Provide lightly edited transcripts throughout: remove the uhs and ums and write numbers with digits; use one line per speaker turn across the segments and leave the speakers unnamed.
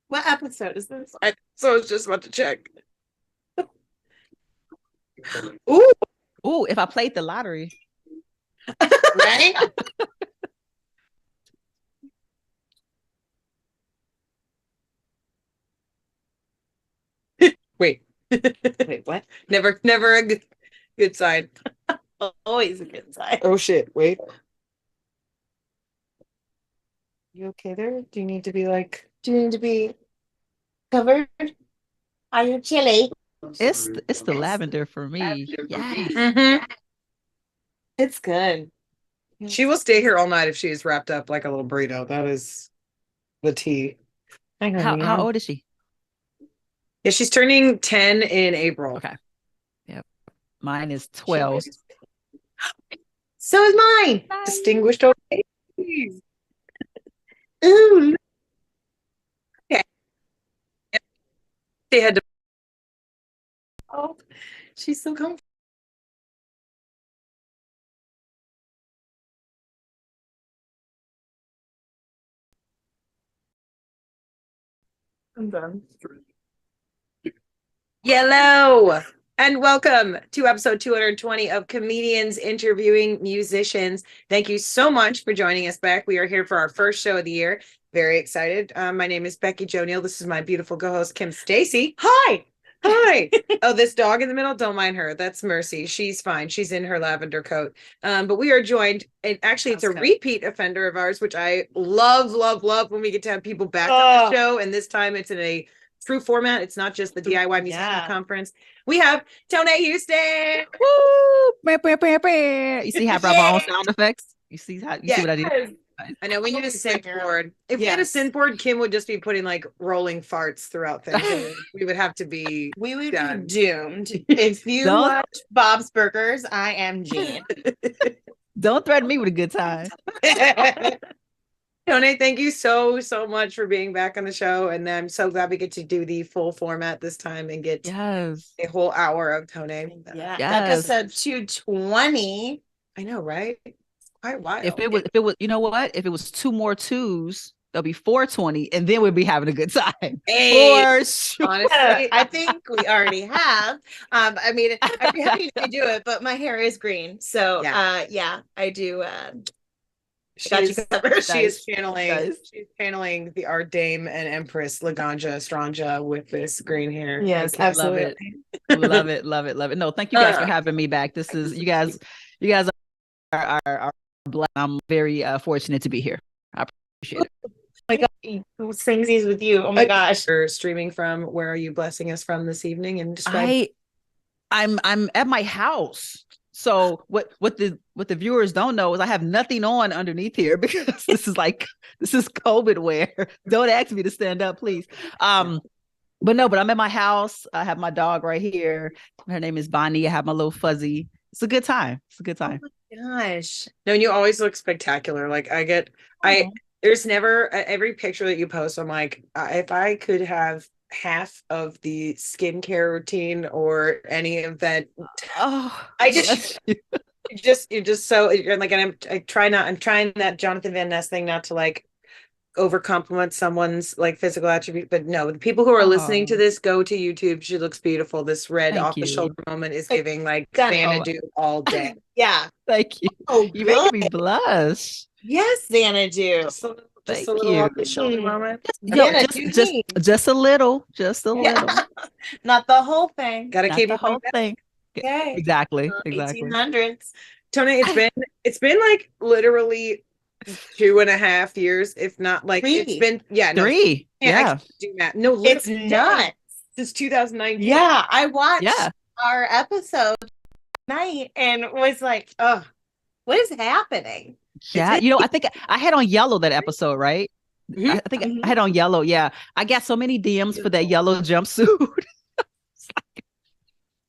What episode is this?
So I was just about to check. Ooh,
Ooh, if I played the lottery.
right? Wait.
Wait, what?
Never a good sign.
Always a good sign.
Oh shit, wait. You okay there? Do you need to be
Covered? Are you chilly?
It's the lavender for me. Yes.
Mm-hmm.
It's good.
She will stay here all night if she's wrapped up like a little burrito. That is the tea.
How old is she?
Yeah, she's turning 10 in April.
Okay. Yep. Mine is 12.
So is mine.
Distinguished old ladies.
Ooh.
Okay. They had to.
Oh, she's so comfortable. I'm done.
Hello and welcome to episode 220 of Comedians Interviewing Musicians. Thank you so much for joining us back. We are here for our first show of the year. Very excited. My name is Becky Jo Neal. This is my beautiful co-host Kim Stacy.
Hi.
Hi. Oh, this dog in the middle, don't mind her. That's Mercy. She's fine. She's in her lavender coat. But we are joined, and actually it's a repeat offender of ours, which I love when we get to have people back on the show. And this time it's in a true format. It's not just the DIY Musician Conference. We have Toiné Houston.
Woo! You see how I brought my own sound effects? You see what I did?
I know we need a synth board. If we had a synth board, Kim would just be putting like rolling farts throughout things. We would have to be.
We would be doomed. If you watch Bob's Burgers, I am Jean.
Don't threaten me with a good time.
Toiné, thank you so much for being back on the show, and I'm so glad we get to do the full format this time and get a whole hour of Toiné.
Episode 220.
I know, right? Quite wild.
If it was, you know what? If it was 2 more 2s, there'll be 420, and then we'll be having a good time.
Hey,
for sure.
Honestly, I think we already have. I mean, I'd be happy to do it, but my hair is green, so I do.
She is channeling the art dame and empress Laganja Stranja with this green hair.
Yes, absolutely.
Love it. No, thank you guys for having me back. This is you guys are blessed. I'm very fortunate to be here. I appreciate it.
Oh my God, who sings these with you? Oh my gosh.
You're streaming from, where are you blessing us from this evening? And
I'm at my house. So what the viewers don't know is I have nothing on underneath here because this is COVID wear. Don't ask me to stand up, please. But I'm at my house. I have my dog right here. Her name is Bonnie. I have my little fuzzy. It's a good time. Oh
my gosh. No, and you always look spectacular. Like there's never every picture that you post, I'm like, if I could have half of the skincare routine or any of that. You're just so, like, and I'm trying that Jonathan Van Ness thing not to like over compliment someone's like physical attribute, but no, the people who are listening to this, go to YouTube. She looks beautiful. This red off the shoulder moment is giving like Xanadu all day.
Yeah,
thank you. You make me blush.
Yes, Xanadu.
Just a little off the shoulder moment.
Just a little.
Not the whole thing.
Gotta keep
the whole thing.
Okay.
Exactly.
1800s.
Toiné, it's been like literally 2.5 years, if not like
3.
It's been
3.
I do math. No,
it's nuts.
Since 2019.
Yeah, I watched our episode tonight and was like, oh, what is happening?
Yeah, I think I had on yellow that episode, right? Mm-hmm. I think I had on yellow. Yeah, I got so many DMs for that yellow jumpsuit.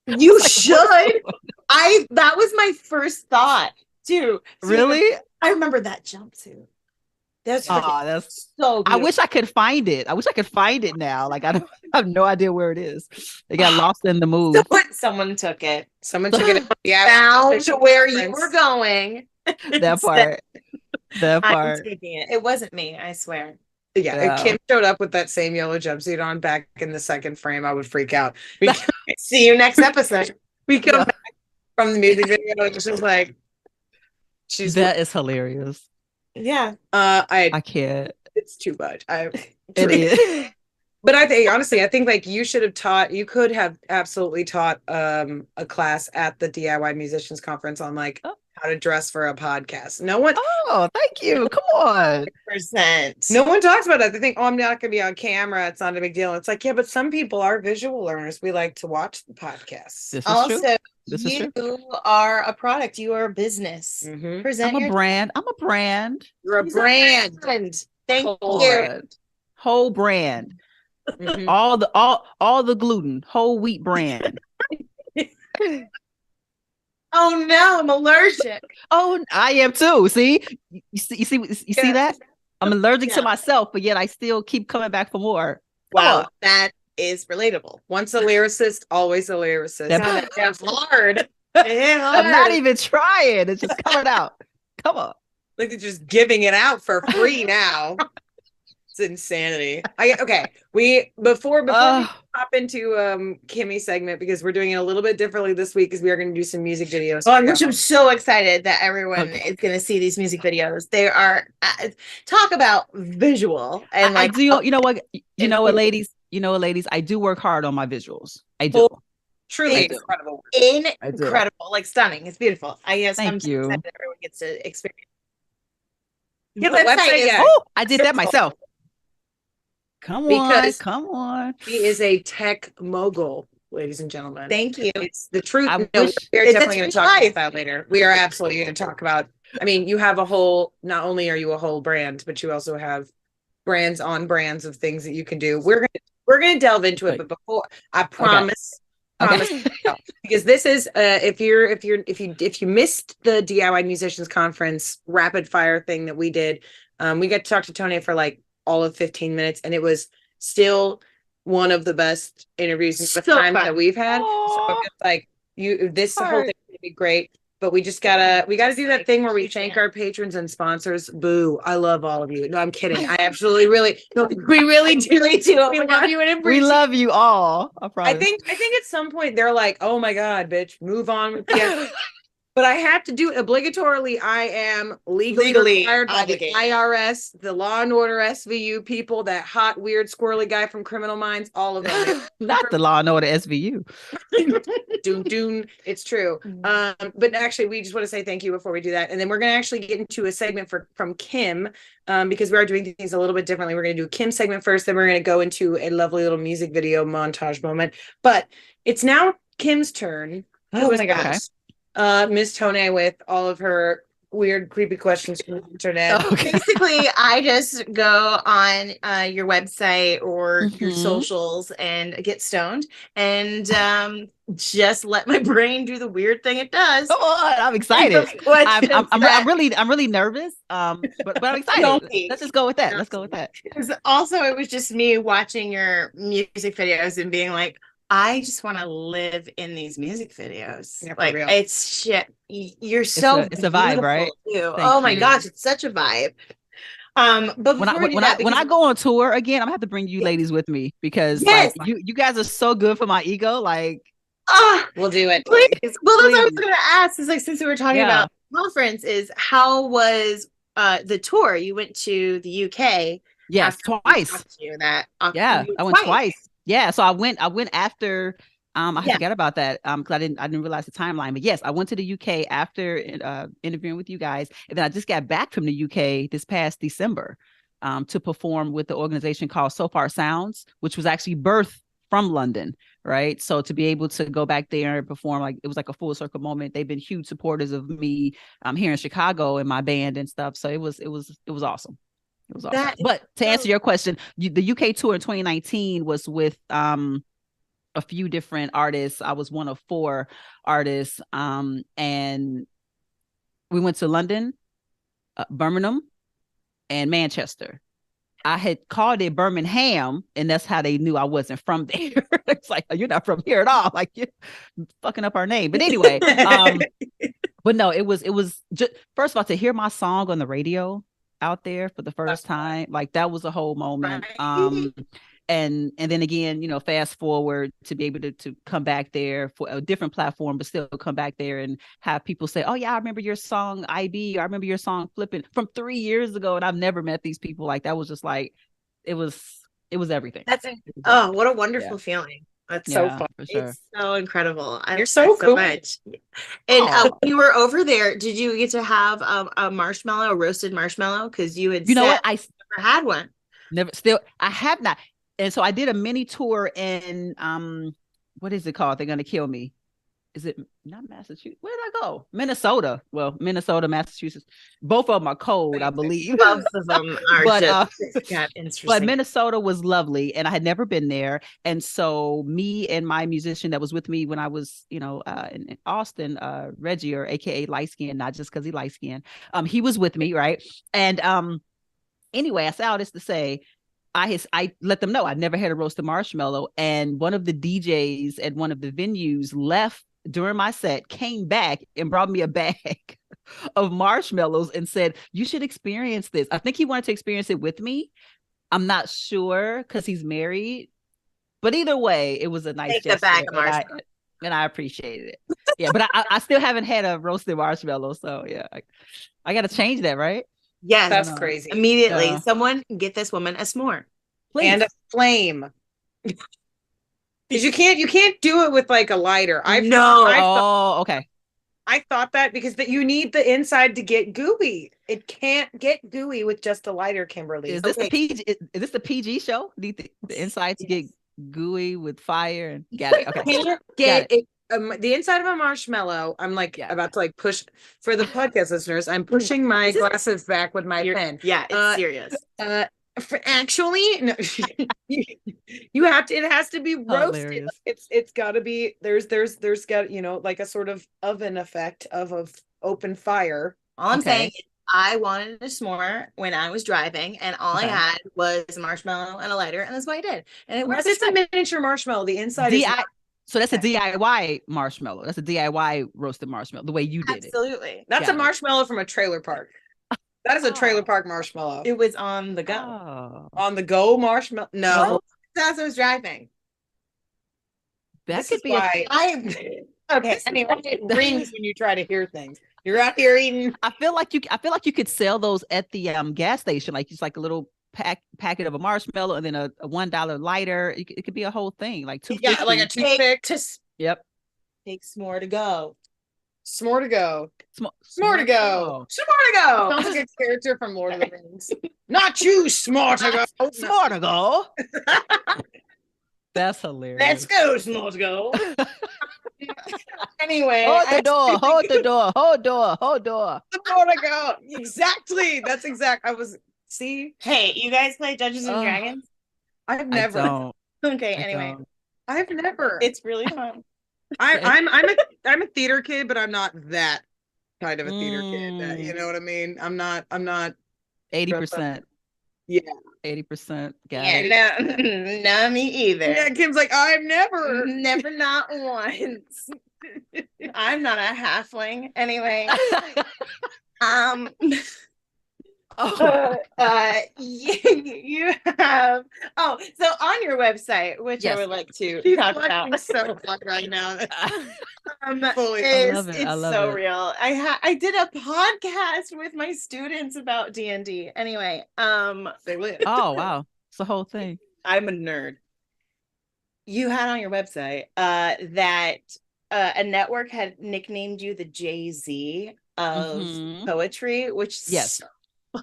You should. That was my first thought too.
Really?
I remember that jumpsuit. That's so beautiful.
I wish I could find it. Now. Like I have no idea where it is. It got lost in the move.
Someone took it.
Down
to where you were going.
That part.
I'm taking it. It wasn't me, I swear.
If Kim showed up with that same yellow jumpsuit on back in the second frame, I would freak out.
See you next episode.
We come back from the music video, and it's just like
that is hilarious.
Yeah.
I can't.
It's too much.
It is.
But I think like you could have absolutely taught a class at the DIY musicians conference on like how to dress for a podcast. No one.
Oh, thank you. Come on.
%.
No one talks about that. They think, I'm not going to be on camera. It's not a big deal. It's like, yeah, but some people are visual learners. We like to watch the podcasts.
Also, you are a product. You are a business.
Mm-hmm.
Present
I'm a brand.
You're a brand.
Thank you.
Whole brand.
Mm-hmm.
All the gluten, whole wheat brand.
Oh no, I'm allergic.
Oh, I am too. See, you see that? I'm allergic to myself, but yet I still keep coming back for more.
Wow, that is relatable.
Once a lyricist, always a lyricist.
That's hard.
I'm not even trying. It's just coming out. Come on.
Like they're just giving it out for free now. It's insanity. Before we hop into Kimmy's segment, because we're doing it a little bit differently this week, because we are going to do some music videos.
Which I'm so excited that everyone is going to see these music videos. They are talk about visual and
I do. You know what, ladies. I do work hard on my visuals. I do.
Truly incredible.
Incredible, like stunning. It's beautiful. I'm so excited that everyone gets to experience.
Yeah, website.
I did that myself. Come on.
He is a tech mogul, ladies and gentlemen.
Thank you.
It's the truth. We're definitely going to talk about that later. We are absolutely going to talk about. I mean, you have not only are you a whole brand, but you also have brands on brands of things that you can do. We're going to delve into it, but before I promise. Because this is if you missed the DIY musicians conference rapid fire thing that we did, we got to talk to Toiné for like all of 15 minutes, and it was still one of the best interviews in the time that we've had. So it's like this whole thing would be great, but we gotta do that thing where we thank our patrons and sponsors. Boo, I love all of you. No, I'm kidding. I absolutely we really do. We love you and
we love you all. I promise.
I think at some point they're like, oh my god, bitch, move on with the But I have to do it obligatorily. I am legally required by the IRS, the Law and Order SVU people, that hot, weird, squirrely guy from Criminal Minds, all of them.
Not the Law and Order SVU.
Doon. It's true. But actually, we just want to say thank you before we do that. And then we're going to actually get into a segment from Kim, because we are doing things a little bit differently. We're going to do Kim's segment first, then we're going to go into a lovely little music video montage moment. But it's now Kim's turn.
Oh my gosh.
Miss Toiné with all of her weird, creepy questions from the internet.
Basically, I just go on your website or your socials and get stoned and just let my brain do the weird thing it does.
Come on, I'm excited. I'm really nervous. But I'm excited. Let's just go with that. Let's go with that.
Because also, it was just me watching your music videos and being like, I just want to live in these music videos. Yeah, like, it's shit. You're so
it's a vibe, right?
Oh my gosh, it's such a vibe. But when
I go on tour again, I'm gonna have to bring you ladies with me, because like, you guys are so good for my ego. Like,
we'll do it.
Please. Well, that's what I was gonna ask. Is like, since we were talking about conference, is how was the tour? You went to the UK.
Yes, twice. I went twice. Yeah, so I went after. I forgot about that because I didn't realize the timeline. But yes, I went to the UK after interviewing with you guys, and then I just got back from the UK this past December to perform with the organization called So Far Sounds, which was actually birthed from London, right? So to be able to go back there and perform, like, it was like a full circle moment. They've been huge supporters of me here in Chicago and my band and stuff. So it was awesome. It was awesome. But to answer your question, the UK tour in 2019 was with a few different artists. I was one of 4 artists, and we went to London, Birmingham, and Manchester. I had called it Birmingham, and that's how they knew I wasn't from there. It's like, oh, you're not from here at all. Like, you're fucking up our name. But anyway, but no, it was just, first of all, to hear my song on the radio. out there for the first time. Like that was a whole moment.
Right.
And then again, fast forward to be able to come back there for a different platform, but still come back there and have people say, oh yeah, I remember your song IB, or I remember your song Flippin' from 3 years ago. And I've never met these people. Like that was just like, it was everything.
What a wonderful feeling. That's so fun.
For sure.
It's so incredible.
You're so cool.
Much. And when you were over there, did you get to have a marshmallow, a roasted marshmallow? Because you had
what? I
never had one.
I have not. And so I did a mini tour in what is it called? They're gonna kill me. Is it not Massachusetts? Where did I go? Minnesota. Well, Minnesota, Massachusetts. Both of them are cold, I believe.
Both of them are
but Minnesota was lovely, and I had never been there. And so me and my musician that was with me when I was, in Austin, Reggie, or AKA light skin, not just because he light skin. He was with me, right? And anyway, I say all this to say, I let them know I'd never had a roasted marshmallow, and one of the DJs at one of the venues left during my set, came back and brought me a bag of marshmallows and said, you should experience this. I think he wanted to experience it with me. I'm not sure because he's married, but either way, it was a nice gesture,
bag of marshmallows.
And I appreciated it. Yeah, but I still haven't had a roasted marshmallow, so yeah, I got to change that, right?
Yes,
that's crazy.
Immediately, someone get this woman a s'more,
please. And a flame. Because you can't do it with like a lighter.
Okay.
I thought that because you need the inside to get gooey. It can't get gooey with just a lighter, Kimberly.
Is this the PG? Is this the PG show? Need the inside to get gooey with fire and got it. Okay.
The inside of a marshmallow. I'm about to push for the podcast listeners. I'm pushing my glasses back with my pen.
Yeah, it's serious.
Actually, no, you have to. It has to be roasted. It's got to be. There's got like a sort of oven effect of open fire.
All I'm saying is I wanted a s'more when I was driving, and all I had was a marshmallow and a lighter, and that's what I did. And it was
just a miniature marshmallow. The inside is.
So that's a DIY marshmallow. That's a DIY roasted marshmallow. The way you did
it. Absolutely.
That's a marshmallow from a trailer park. That is a trailer park marshmallow.
It was on the go.
On the go marshmallow? No.
As I was driving.
That could be
okay. Anyway, it rings when you try to hear things. You're out here eating.
I feel like you could sell those at the gas station, like just like a little packet of a marshmallow and then a $1 lighter. It could be a whole thing, like $2.50.
Yeah, like a toothpick.
Yep.
Takes more to go.
S'more to go.
S'more to go.
S'more to go. Sounds like a character from Lord of the Rings. Not you, s'more to go.
S'more to go. That's hilarious.
Let's go, s'more to go. Anyway.
Hold the door. Hold the door. Hold door. Hold door.
S'more to go. Exactly. That's exact. See?
Hey, you guys play Dungeons and Dragons?
I've never.
Okay, anyway.
I've never.
It's really fun.
I'm a theater kid, but I'm not that kind of a theater kid. You know what I mean? I'm not
80%.
Yeah.
80%.
No, me either.
Yeah, Kim's like, I've never
not once. I'm not a halfling. Anyway. You have so on your website, which I would like to talk about.
So fun right now.
It's so real. I did a podcast with my students about D&D. Anyway,
they live.
Oh wow, it's the whole thing.
I'm a nerd. You had on your website that a network had nicknamed you the Jay-Z of poetry, which
yes.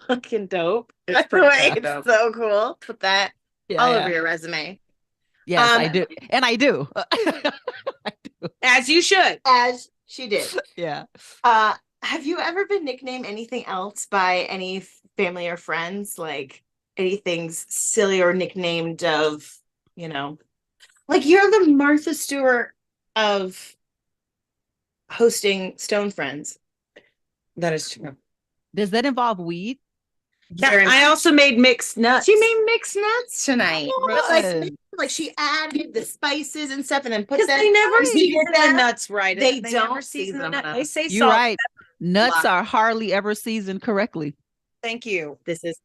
Fucking dope.
It's
so cool. Put that all over your resume.
Yes, I do. And I do.
I do. As you should.
As she did.
Yeah.
Have you ever been nicknamed anything else by any family or friends? Like anything silly or nicknamed of, like you're the Martha Stewart of hosting Stone Friends.
That is true.
Does that involve weed?
Yeah, I also made mixed nuts.
She made mixed nuts tonight.
Oh,
like she added the spices and stuff and then put that.
They never season the nuts right.
They don't season them.
They say
you're right. Nuts are hardly ever seasoned correctly.
Thank you.
This is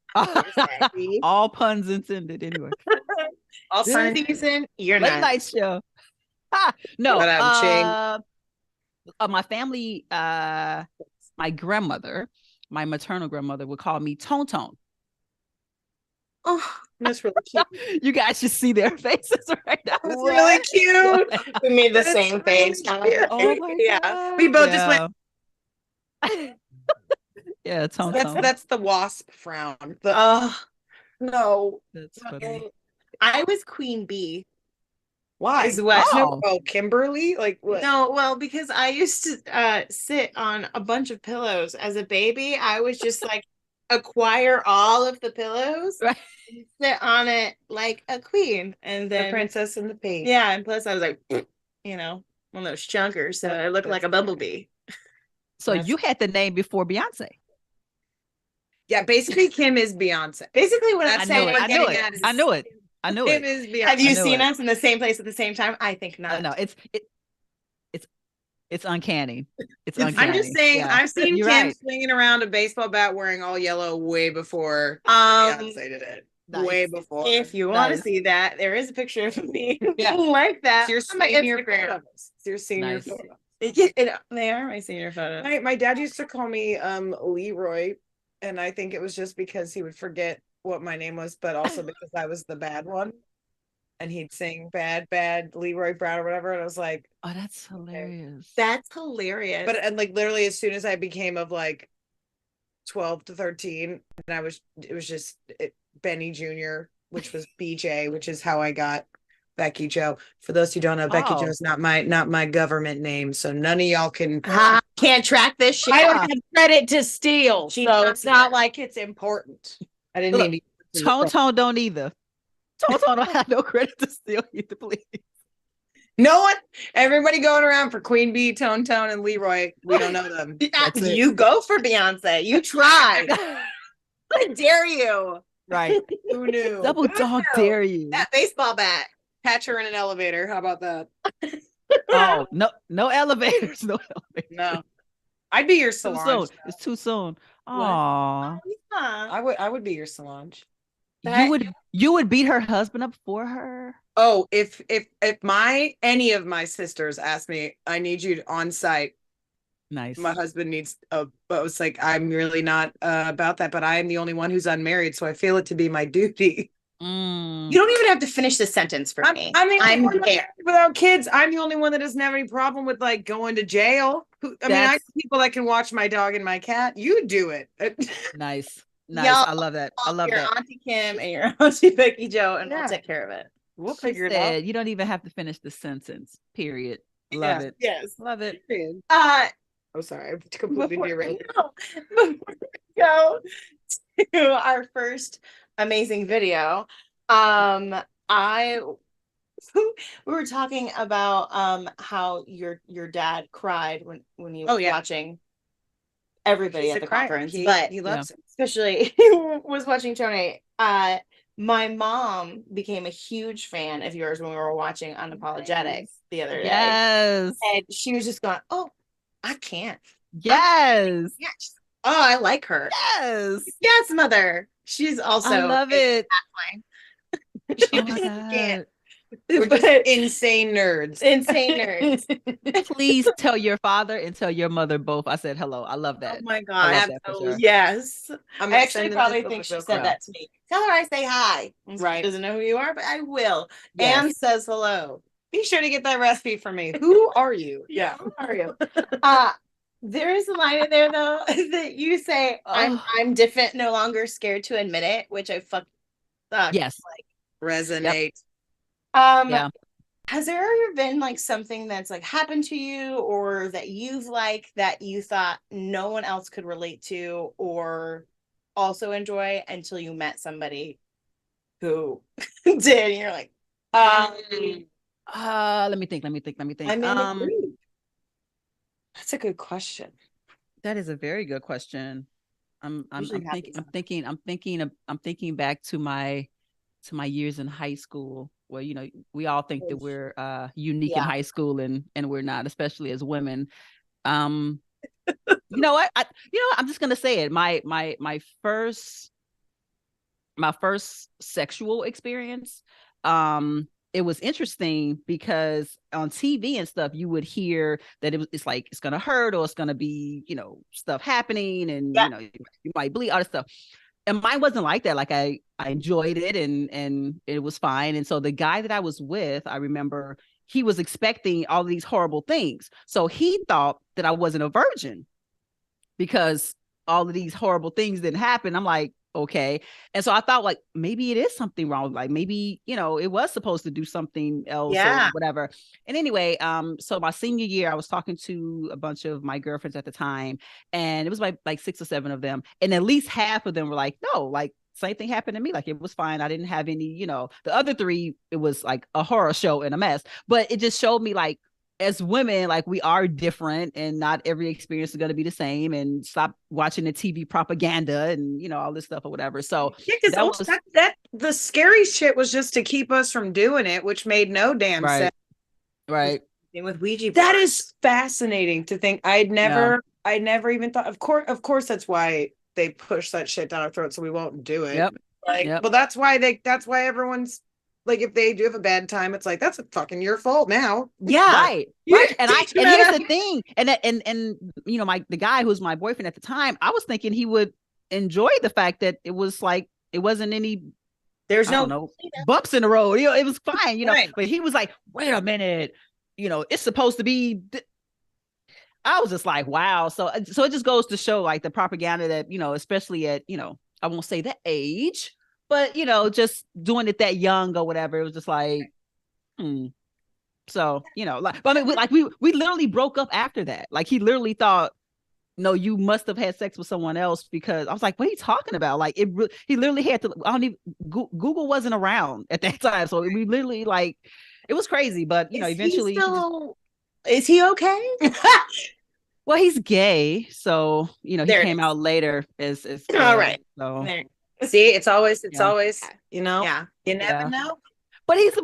all puns intended. Anyway,
all season. You're
late
not.
night show. No, my family, my grandmother, my maternal grandmother would call me Tone Tone.
Oh,
that's really cute.
You guys should see their faces right now.
That's really cute.
We made the same face.
Oh my God.
We both just went.
Yeah, Tone
Tone. That's the wasp frown. No.
That's funny.
I was Queen Bee.
Why?
Is what?
Oh, Kimberly? Like what?
No, well, because I used to sit on a bunch of pillows as a baby. I was just like acquire all of the pillows,
right.
And sit on it like a queen, and then
the Princess and the Pea.
Yeah, and plus I was like, one of those chunkers, so I looked like a bumblebee.
So you had the name before Beyonce.
Yeah, basically Kim is Beyonce.
Basically, what I'm saying,
I knew it.
Kim is Beyonce.
Have you seen us in the same place at the same time? I think not.
No, it's uncanny. It's uncanny.
I'm just saying, I've seen
You're
Kim
right.
swinging around a baseball bat wearing all yellow way before Beyonce did it.
Nice.
Way before.
If you want to see that, there is a picture of me like that.
It's your senior photos. It's your senior photos.
They are my senior photos.
My dad used to call me Leroy, and I think it was just because he would forget what my name was, but also because I was the bad one. And he'd sing bad Leroy Brown or whatever. And I was like,
oh, that's hilarious.
That's hilarious.
But and like literally as soon as I became of like 12 to 13, and it was just Benny Jr., which was BJ, which is how I got Becky Joe. For those who don't know, Becky Joe's not my government name, so none of y'all
can't track this shit.
I don't have credit to steal, so it's not like it's important. I didn't mean to.
Tone don't either. Tone don't have no credit to steal either, please.
No one, everybody going around for Queen Bee, Tone, and Leroy. We don't know them.
You go for Beyonce. You try. How dare you?
Right.
Who knew?
Double dog dare you.
That baseball bat.
Catch her in an elevator. How about that?
Oh, no elevators. No elevators.
No. I'd be your Solange.
It's too soon. Aw.
I would be your Solange.
You would beat her husband up for her?
Oh, if any of my sisters ask me, I need you on site.
Nice.
My husband needs but it's like I'm really not about that, but I am the only one who's unmarried, so I feel it to be my duty.
You don't even have to finish the sentence for me.
I'm there without kids. I'm the only one that doesn't have any problem with like going to jail. I have people that can watch my dog and my cat. You do it.
Nice. I love that. I love
your
that.
Auntie Kim and your Auntie Becky Joe, and we'll take care of it.
We'll figure it out.
You don't even have to finish the sentence. Period. Love it.
Yes.
Love it.
Oh, sorry. I completely derailed.
Before we go to our first amazing video, we were talking about how your dad cried when you were watching everybody at the conference, but
he loves it.
Especially he was watching Toiné. My mom became a huge fan of yours when we were watching Unapologetic the other day.
Yes.
And she was just going, oh, I can't.
Yes.
Oh, I like her.
Yes.
Yes, mother. She's also
I love it.
She
oh my God.
We're just insane nerds.
Please tell your father and tell your mother both. I said hello. I love that.
Oh my God.
Absolutely.
Sure. Yes.
I
actually probably think she said that to me. Tell her I say hi.
Right.
She doesn't know who you are, but I will. Yes. And says hello.
Be sure to get that recipe from me. Who are you?
Yeah. Who are you? There is a line in there though that you say, I'm different, no longer scared to admit it, which I
yes.
like
resonate.
Yeah.
Has there ever been like something that's like happened to you or that you've like that you thought no one else could relate to or also enjoy until you met somebody who did and you're like,
let me think.
That's a good question.
That is a very good question. I'm thinking back to my years in high school where, we all think that we're unique in high school and we're not, especially as women. You know what? I'm just gonna say it. My first sexual experience, it was interesting because on TV and stuff, you would hear that it's like it's gonna hurt or it's gonna be, stuff happening and you might bleed, all this stuff. And mine wasn't like that. Like I enjoyed it and it was fine. And so the guy that I was with, I remember he was expecting all these horrible things. So he thought that I wasn't a virgin because all of these horrible things didn't happen. I'm like, okay. And so I thought like maybe it is something wrong. Like maybe, it was supposed to do something else or whatever. And anyway, so my senior year, I was talking to a bunch of my girlfriends at the time, and it was like 6 or 7 of them. And at least half of them were like, no, like same thing happened to me. Like it was fine. I didn't have any, the other 3, it was like a horror show and a mess. But it just showed me like, as women, like we are different and not every experience is going to be the same, and stop watching the TV propaganda and all this stuff or whatever. So
because that the scary shit was just to keep us from doing it, which made no damn sense.
Right.
With Ouija boards.
That is fascinating to think. I never even thought. Of course, that's why they push that shit down our throat so we won't do it.
Yep.
Well, that's why everyone's like, if they do have a bad time, it's like, that's fucking your fault now.
Yeah. Right. And here's the thing. And the guy who's my boyfriend at the time, I was thinking he would enjoy the fact that it was like, it wasn't any,
there's no
bumps in the road. It was fine,
right.
But he was like, wait a minute, it's supposed to be. I was just like, wow. So it just goes to show like the propaganda that, especially at, I won't say the age, but just doing it that young or whatever, it was just like, So like, but I mean, we literally broke up after that. Like he literally thought, no, you must have had sex with someone else, because I was like, what are you talking about? Like he literally had to. I don't even. Google wasn't around at that time, so we literally like, it was crazy. But eventually,
is he okay?
Well, he's gay, so he came out later as
all right.
So.
See, it's always, you never know.
But he's a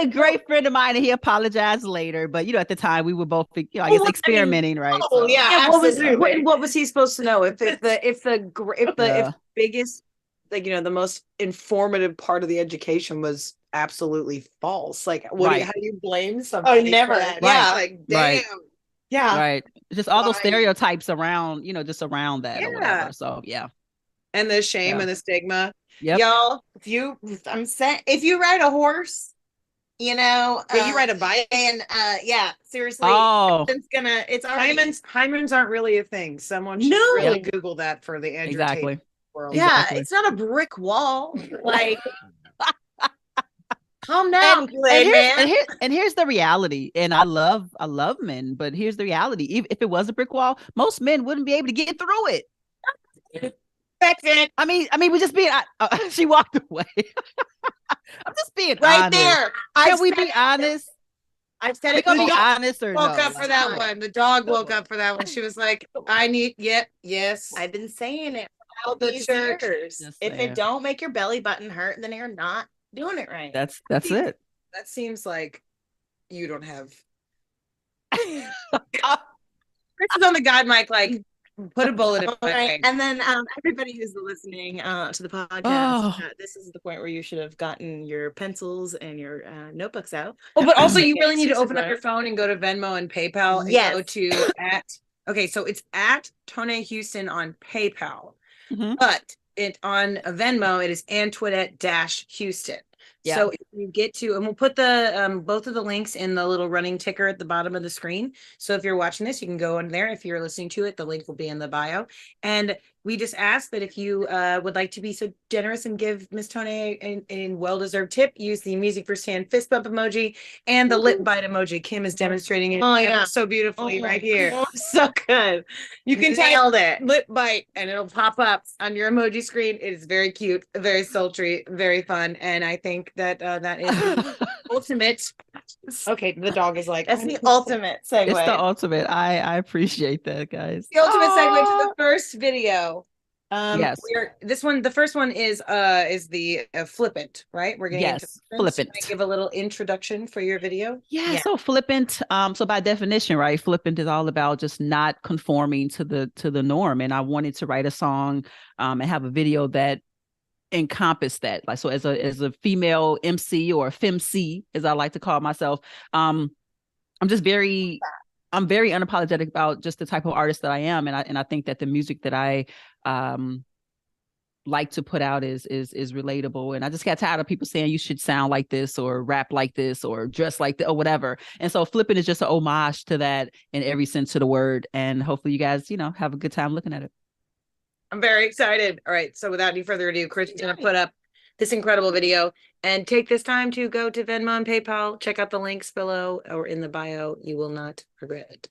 great friend of mine, and he apologized later. But at the time we were both, I guess, experimenting, right?
Oh, so. Yeah. What was he supposed to know if the biggest, like, the most informative part of the education was absolutely false? Like, how do you blame somebody?
Oh, never.
Right.
Yeah, like damn.
Right.
Yeah.
Right. Just all those stereotypes around, just around that or whatever. So yeah.
And the shame and the stigma.
Yep.
Y'all, if you ride a horse, you
ride a bike,
and seriously, it's
hymens aren't really a thing. Someone should really Google that for the
exactly
world.
Yeah, exactly. It's not a brick wall. Like, calm down,
and here's the reality. And I love men, but here's the reality. If it was a brick wall, most men wouldn't be able to get through it.
That's it.
I mean, we just being. She walked away. I'm just being
right
honest.
There.
Can we be honest?
I've said
it. Be honest or
woke up for that one. The dog woke up for that one. She was like, "I need." Yes.
I've been saying it
for all the years.
If it don't make your belly button hurt, then you're not doing it right.
That's it.
That seems like you don't have. Chris is on the God mic, like. Put a bullet in my
face. And then everybody who's listening to the podcast, this is the point where you should have gotten your pencils and your notebooks out.
Oh, but also you really need to open up your phone and go to Venmo and PayPal and go to so it's at Toiné Houston on PayPal. Mm-hmm. But on Venmo, it is Antoinette-Houston. Yeah. So if you get to, and we'll put the both of the links in the little running ticker at the bottom of the screen. So if you're watching this, you can go in there. If you're listening to it, the link will be in the bio. And we just ask that if you would like to be so generous and give Miss Toiné a well-deserved tip, use the music first hand fist bump emoji and the lip bite emoji. Kim is demonstrating it so beautifully right here.
Oh, so good.
You can nailed it. Lip bite and it'll pop up on your emoji screen. It is very cute, very sultry, very fun. And I think that that is the ultimate. Okay, the dog is like,
that's the ultimate segue.
It's the ultimate. I appreciate that, guys.
The ultimate segue to the first video
Yes.
The first one is the flippant, right? We're getting into
Yes.
flippant. So
Flippant.
give a little introduction for your video.
Yeah, so flippant, so by definition, right, flippant is all about just not conforming to the norm. And I wanted to write a song and have a video that encompassed that. Like, so as a female MC or femc, as I like to call myself, um, I'm just I'm very unapologetic about just the type of artist that I am. And I think that the music that I um like to put out is relatable. And I just got tired of people saying you should sound like this or rap like this or dress like that or whatever. And so flipping is just an homage to that in every sense of the word. And hopefully you guys, have a good time looking at it.
I'm very excited. All right. So without any further ado, Chris is going to put up this incredible video and take this time to go to Venmo and PayPal. Check out the links below or in the bio. You will not regret it.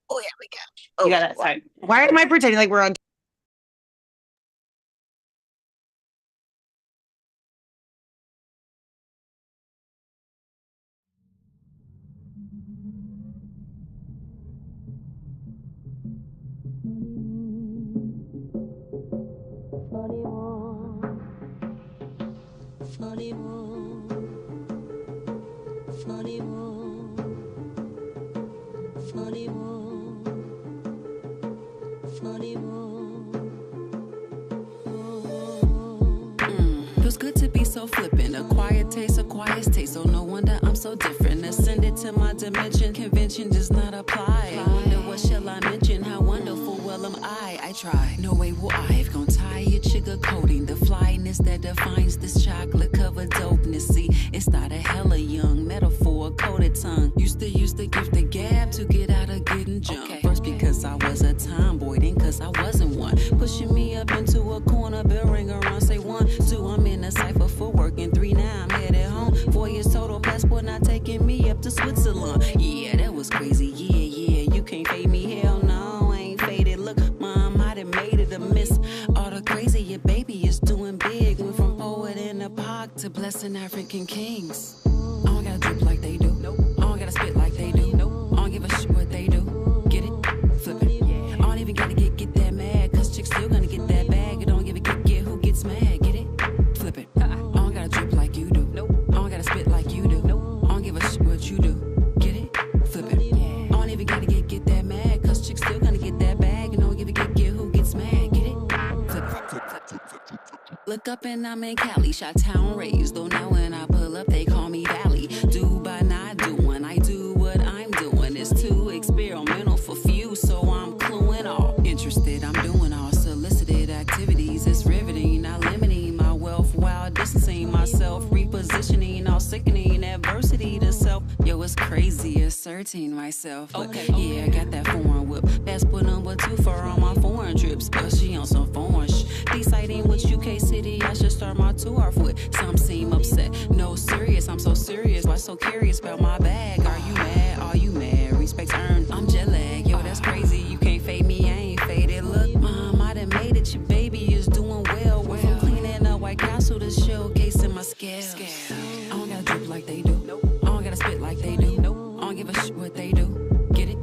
Oh, yeah, we go. Oh, you got it. Sorry. Why am I pretending like we're on?
Feels good to be so flippant. A quiet taste, so no wonder I'm so different. Ascended to my dimension, convention does not apply. I wonder what shall I mention, how wonderful, well am I try. No way will I have gone tired, sugar coating the flyness that defines this chocolate covered dopeness. See, it started hella young, metaphor, coated tongue. Used to give the gab to get out of getting jumped. First because I was a tomboy, then cause I wasn't one. Pushing me up into a corner, bell ring around, say 1, 2, I'm in a cipher for work, and 3, now I'm headed home. 4 years total, passport not taking me up to Switzerland. Yeah, that was crazy, yeah, you can't fade me, hell no, I ain't faded. Look, mom, I done made it a miss. All the crazy, your baby is doing big. Went from poet in the park to blessing African kings. I don't gotta drip like they do. I don't gotta spit like they do. I don't give a shit what they do. Get it? Flip it. I don't even gotta get that mad, cause chicks still gonna get that bag. I don't give a get who gets mad. Get it? Flip it. I don't gotta drip like you do. I don't gotta spit like you do. I don't give a shit what you do. Get it? Flip it. I don't even gotta get that mad, cause chicks still gonna get that bag. I don't give a get who gets mad. Get it? Flip it. Look up and I'm in Cali, Chi-town raised. Though now when I pull up, they call me Valley. Do by not doing, I do what I'm doing. It's too experimental for few, so I'm cluing all. Interested, I'm doing all solicited activities. It's riveting, not limiting my wealth while distancing myself, repositioning all sickening adversity to self. Yo, it's crazy asserting myself. Okay, yeah, I got that foreign whip. Passport number 2 for all my foreign trips, but she on some foreign deciding which UK city I should start my tour off with. Some seem upset. No, serious, I'm so serious. Why so curious about my bag? Are you mad? Are you mad? Respect's earned. I'm jet lag. Yo, that's crazy. You can't fade me. I ain't faded. Look, mom, I done made it. Your baby is doing well. Went from cleaning a White Castle to showcasing my scales. I don't gotta drip like they do. I don't gotta spit like they do. I don't give a shit what they do. Get it?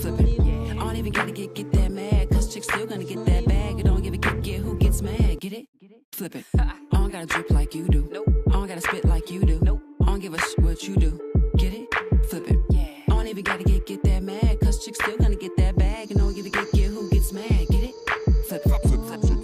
Flip it. I don't even gotta get that mad, cause chicks still gonna get that bag. I don't give a get who gets mad. Get it? Flip it. I don't gotta drip like you do. I don't gotta spit like you do. I don't give a shit what you do. Get it? Flip it. I don't even gotta get that mad, cause chicks still gonna get that bag. And don't give a get who gets mad. Get it? Flip it. Flip it.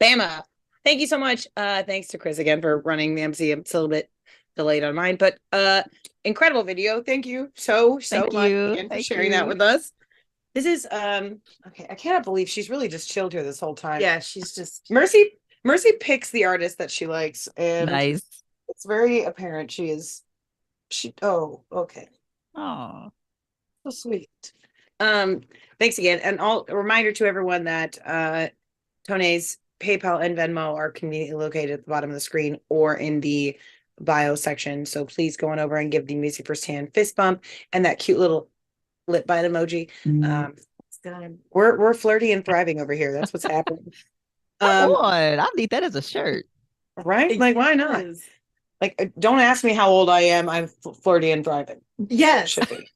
Bama. Thank you so much. Thanks to Chris again for running the MC. It's a little bit delayed on mine, but incredible video. Thank you so
Thank
much
you.
again for
Thank
sharing
you.
that with us. This is okay. I cannot believe she's really just chilled here this whole time.
Yeah, she's just
Mercy picks the artist that she likes, and
Nice.
it's very apparent she oh, okay.
Oh,
So sweet. Thanks again. And a reminder to everyone that Toiné's PayPal and Venmo are conveniently located at the bottom of the screen or in the bio section. So please go on over and give the Missy firsthand fist bump and that cute little lip bite emoji.
it's good.
We're flirty and thriving over here. That's what's happening.
come on. I need that as a shirt.
Right? Like, why not? Like, don't ask me how old I am. I'm flirty and thriving.
Yes.
Should be.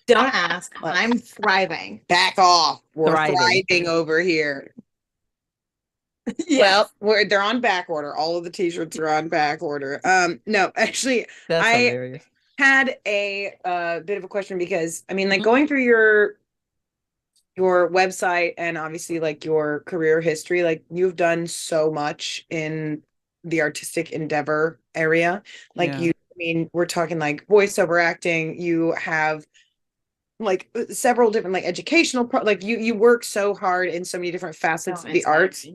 Don't ask. I'm thriving.
Back off. We're
Thriving.
thriving over here.
Yes.
Well, they're on back order. All of the t-shirts are on back order. No, actually,
That's
I
hilarious.
had a bit of a question because I mean, like going through your website and obviously like your career history, like you've done so much in the artistic endeavor area. Like
Yeah.
I mean, we're talking like voiceover acting. You have like several different like educational like you work so hard in so many different facets of the arts.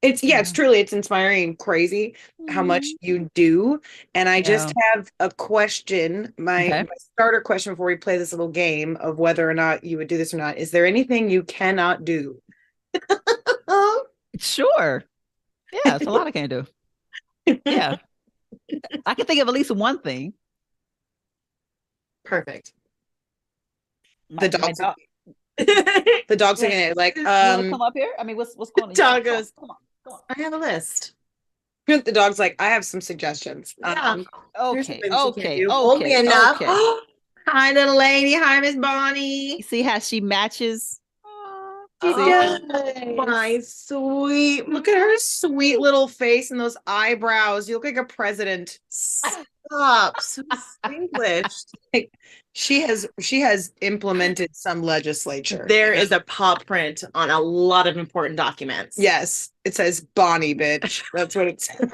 It's it's inspiring and crazy how much you do. And I just have a question. My starter question before we play this little game of whether or not you would do this or not. Is there anything you cannot do?
Sure. Yeah, it's a lot I can't do. Yeah. I can think of at least one thing.
Perfect.
The dogs are gonna like
you wanna come up here? I mean, what's going on?
Dog goes,
come on.
I have a list.
the dog's like, I have some suggestions.
Yeah.
Okay.
Only enough.
Okay.
Hi, little lady. Hi, Miss Bonnie.
You see how she matches?
She
Oh,
does.
my sweet.
Look at her sweet little face and those eyebrows. You look like a president.
Stop. So distinguished.
Like, she has implemented some legislature.
There is a paw print on a lot of important documents.
Yes, it says Bonnie, bitch. That's what it says.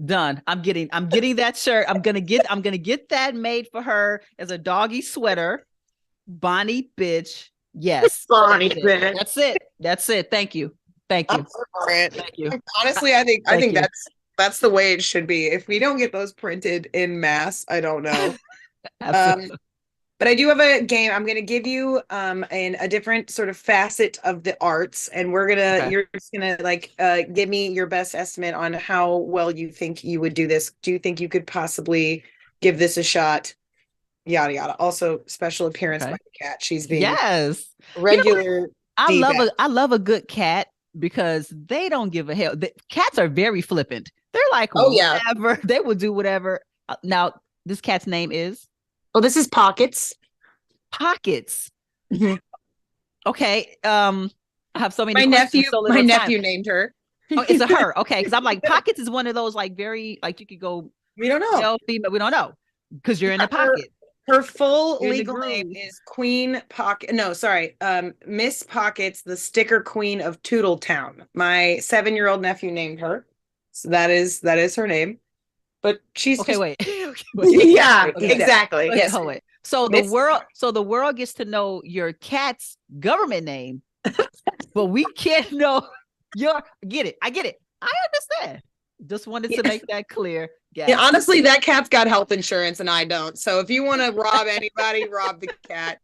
Done. I'm getting that shirt. I'm gonna get that made for her as a doggy sweater. Bonnie, bitch. Yes.
Bonnie, bitch.
That's it. Thank you. Thank you. Thank you.
Honestly, I think that's the way it should be. If we don't get those printed in mass, I don't know. But I do have a game. I'm going to give you in a different sort of facet of the arts, and you're just going to like give me your best estimate on how well you think you would do this. Do you think you could possibly give this a shot? Yada yada. Also, special appearance by the cat. She's being regular.
I love a good cat because they don't give a hell. Cats are very flippant. They're like, whatever. They will do whatever. Now, this cat's name is.
Oh, this is Pockets.
Pockets. Mm-hmm. Okay. I have so many.
My nephew named her.
Oh, it's a her. Okay, because I'm like Pockets is one of those like very like you could go.
We don't know.
Male, female. We don't know because you're in the pocket.
Her full legal name is Queen Pocket. No, sorry, Miss Pockets, the sticker queen of Toodletown. My 7-year-old nephew named her, so that is her name. But she's
okay. Wait.
Yeah, exactly.
Okay, yes. Wait. So the world gets to know your cat's government name, but we can't know your. Get it? I get it. I understand. Just wanted to make that clear.
Yeah, honestly, that cat's got health insurance and I don't. So if you want to rob anybody, rob the cat.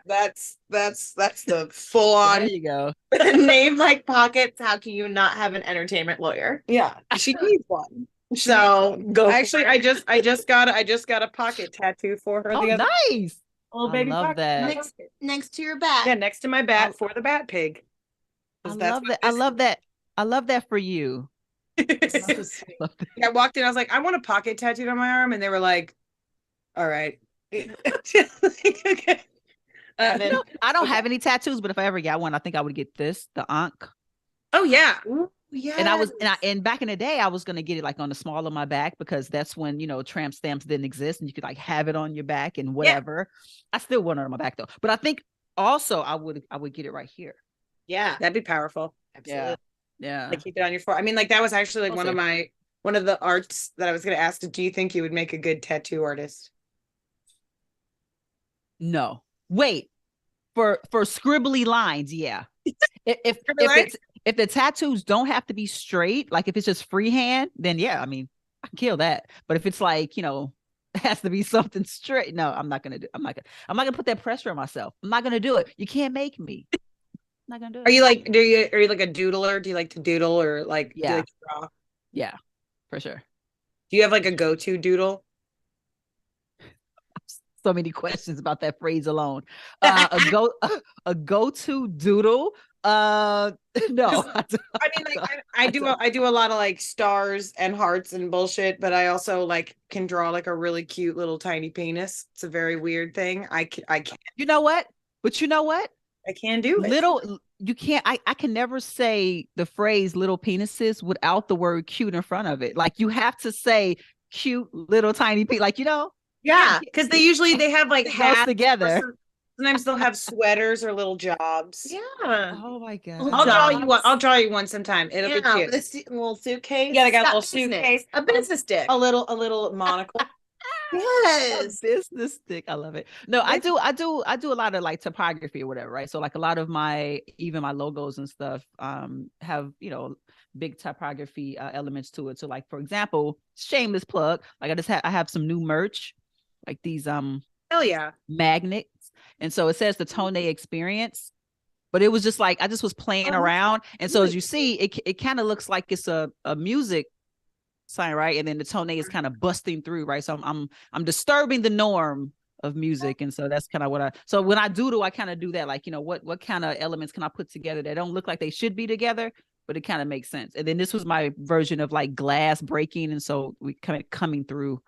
That's the full on.
There you go.
Name like Pockets. How can you not have an entertainment lawyer?
Yeah, she needs one.
So go.
Actually, I just got a pocket tattoo for her.
Oh,
the other
nice.
Oh,
I
baby,
love that.
Next to your bat.
Yeah, next to my bat for the bat pig.
I love that. I love that for you.
I walked in, I was like, I want a pocket tattooed on my arm, and they were like, all right. Okay.
I don't have any tattoos, but if I ever got one, I think I would get this, the Ankh.
Oh yeah.
Yeah. And back in the day, I was gonna get it like on the small of my back because that's when tramp stamps didn't exist and you could like have it on your back and whatever. Yeah. I still want it on my back though. But I think also I would get it right here.
Yeah.
That'd be powerful.
Absolutely.
Yeah. Yeah.
Like keep it on your forehead. I mean, like that was actually like
We'll see.
one of the arts that I was going to ask. Do you think you would make a good tattoo artist?
No. Wait. For scribbly lines, yeah. If
Scribbly lines?
if the tattoos don't have to be straight, like if it's just freehand, then yeah, I mean, I can kill that. But if it's like, it has to be something straight, no, I'm not gonna put that pressure on myself. I'm not gonna do it. You can't make me. I'm not gonna do
Are
it.
you like are you like a doodler? Do you like to doodle or like do you
Yeah,
like to draw?
yeah, for sure.
Do you have like a go-to doodle?
So many questions about that phrase alone. A go-to doodle. No,
I mean, like I do a lot of like stars and hearts and bullshit, but I also like can draw like a really cute little tiny penis. It's a very weird thing. I can't
You know what? But you know what?
I can't do it.
Little, you can't. I can never say the phrase "little penises" without the word "cute" in front of it. Like you have to say "cute little tiny penis." Like
Yeah, because they have like
it goes
hats
together.
sometimes they'll have sweaters or little jobs.
Yeah.
Oh my god!
Little
I'll draw
jobs.
you one. I'll draw you one sometime. It'll be
Yeah,
cute.
this little suitcase.
Yeah, they got a
Got
little suitcase,
a business dick.
a little monocle.
A
Yes.
business stick. I love it. No, I do a lot of like typography or whatever, right? So like a lot of even my logos and stuff have, big typography elements to it. So like for example, shameless plug, like I have some new merch, like these
Hell yeah.
magnets. And so it says the Toiné experience, but it was just like I just was playing around. And so as you see, it kind of looks like it's a music sign, right? And then the Toiné is kind of busting through, right? So I'm disturbing the norm of music. And so that's kind of so when I doodle, I kind of do that, like, what kind of elements can I put together that don't look like they should be together, but it kind of makes sense. And then this was my version of like glass breaking. And so we kind of coming through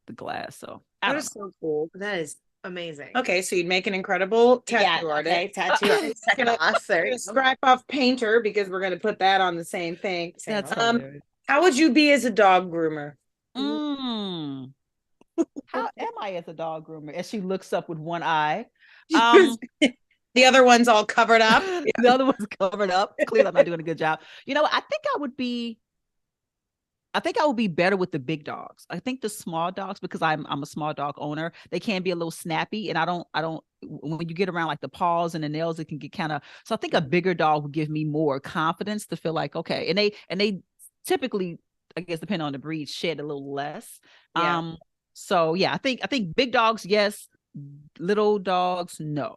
the glass. So
That is so cool.
That is amazing.
Okay, so you'd make an incredible tattoo artist.
Okay, tattoo artist. Second off,
Gonna scrap off painter because we're gonna put that on the same thing.
that's
How would you be as a dog groomer?
How am I as a dog groomer? As she looks up with one eye.
The other one's all covered up.
The other one's covered up. Clearly, I'm not doing a good job. I think I would be better with the big dogs. I think the small dogs, because I'm a small dog owner, they can be a little snappy. And I don't, when you get around like the paws and the nails, it can get kind of, so I think a bigger dog would give me more confidence to feel like, okay. And they typically, I guess, depending on the breed, shed a little less.
Yeah.
So yeah, I think big dogs, yes. Little dogs, no.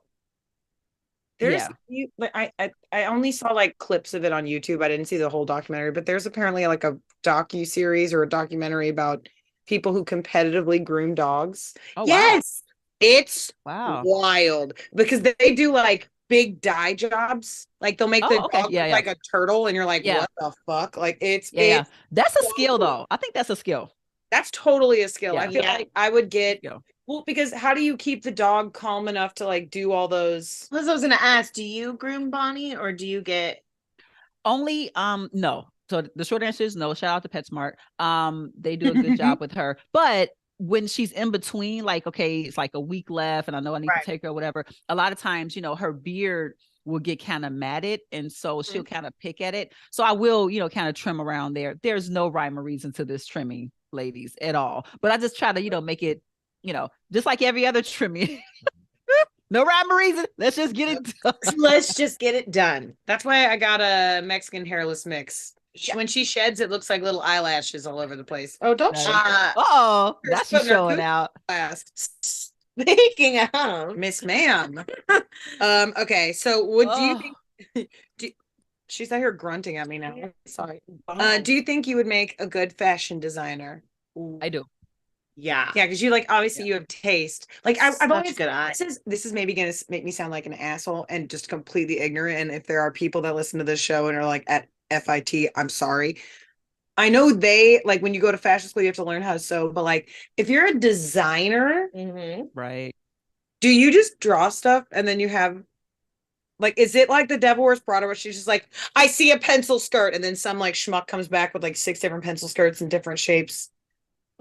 I only saw like clips of it on YouTube. I didn't see the whole documentary, but there's apparently like a docu-series or a documentary about people who competitively groom dogs.
Oh,
yes. Wow. It's
wow.
Wild because they do like big dye jobs. Like they'll make the dog look like a turtle and you're like, what the fuck? Like it's
that's a skill though. I think that's a skill.
That's totally a skill. I feel like I would get
Yeah.
Well, because how do you keep the dog calm enough to like do all those?
I was gonna ask, do you groom Bonnie or do you get
only no? So the short answer is no. Shout out to PetSmart. They do a good job with her. But when she's in between, like, okay, it's like a week left and I know I need to take her or whatever, a lot of times, her beard will get kind of matted. And so she'll kind of pick at it. So I will, kind of trim around there. There's no rhyme or reason to this trimming, ladies, at all. But I just try to, make it, just like every other trimming. No rhyme or reason. Let's just get it done.
Let's just get it done.
That's why I got a Mexican hairless mix. When she sheds, it looks like little eyelashes all over the place.
Oh, don't
that's just showing out.
Speaking of
Miss Ma'am. Okay, so would you think she's out here grunting at me now? Sorry. Do you think you would make a good fashion designer?
I do.
Yeah,
because you obviously you have taste. Like I've always
good eye.
This is maybe gonna make me sound like an asshole and just completely ignorant. And if there are people that listen to this show and are like at FIT, I'm sorry. I know they when you go to fashion school, you have to learn how to sew, but if you're a designer,
right?
Do you just draw stuff and then you have is it like the Devil Wears Prada where she's just like, I see a pencil skirt, and then some schmuck comes back with 6 different pencil skirts in different shapes?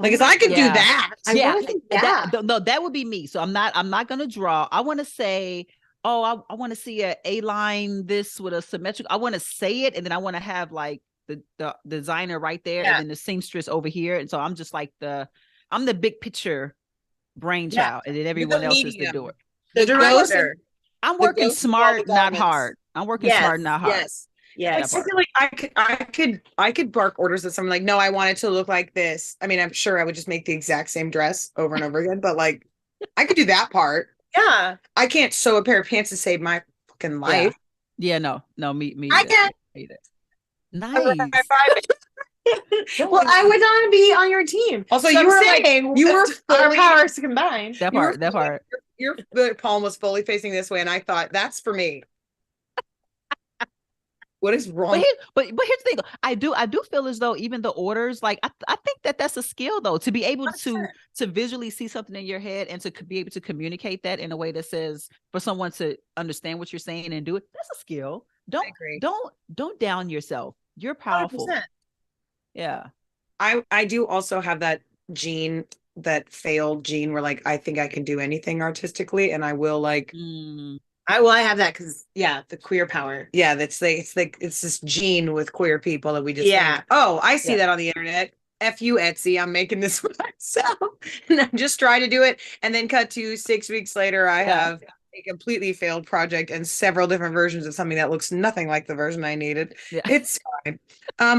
Because I could do that.
No, that would be me. So I'm not gonna draw. I want to say oh, I want to see a line this with a symmetrical. I want to say it, and then I want to have like the designer right there, and then the seamstress over here. And so I'm just like I'm the big picture brainchild, and then
You're the
everyone else is the
medium.
doer.
The
Ghost.
director.
I'm
The
working
ghost of all the
smart, not
garments.
hard. I'm working
Yes,
smart, not hard.
Yes.
Yes.
I feel like I could bark orders at someone like, no, I want it to look like this. I mean, I'm sure I would just make the exact same dress over and over again, but like I could do that part.
Yeah.
I can't sew a pair of pants to save my fucking life.
Yeah, no, me
I
either.
can.
Either.
High
Nice.
five.
Well, I would not be on your team.
Also,
So
you
I'm
were like,
saying
you were
our
fully-
powers combined.
That
You were
part, that
fully-
part.
Your palm was fully facing this way, and I thought that's for me. What is wrong?
But here's the thing. I do feel as though even the orders, like I think that's a skill though, to be able
100%.
to visually see something in your head and to be able to communicate that in a way that says for someone to understand what you're saying and do it. That's a skill.
agree.
Don't down yourself. You're powerful.
100%.
Yeah.
I do also have that gene, that failed gene where like I think I can do anything artistically, and I will like
I have that because the queer power.
yeah, it's this gene with queer people that we just
Yeah.
think, oh, I see
Yeah.
that on the internet. F you, Etsy. I'm making this for myself. And I'm just trying to do it. And then cut to 6 weeks later, I have a completely failed project and several different versions of something that looks nothing like the version I needed.
Yeah.
It's fine.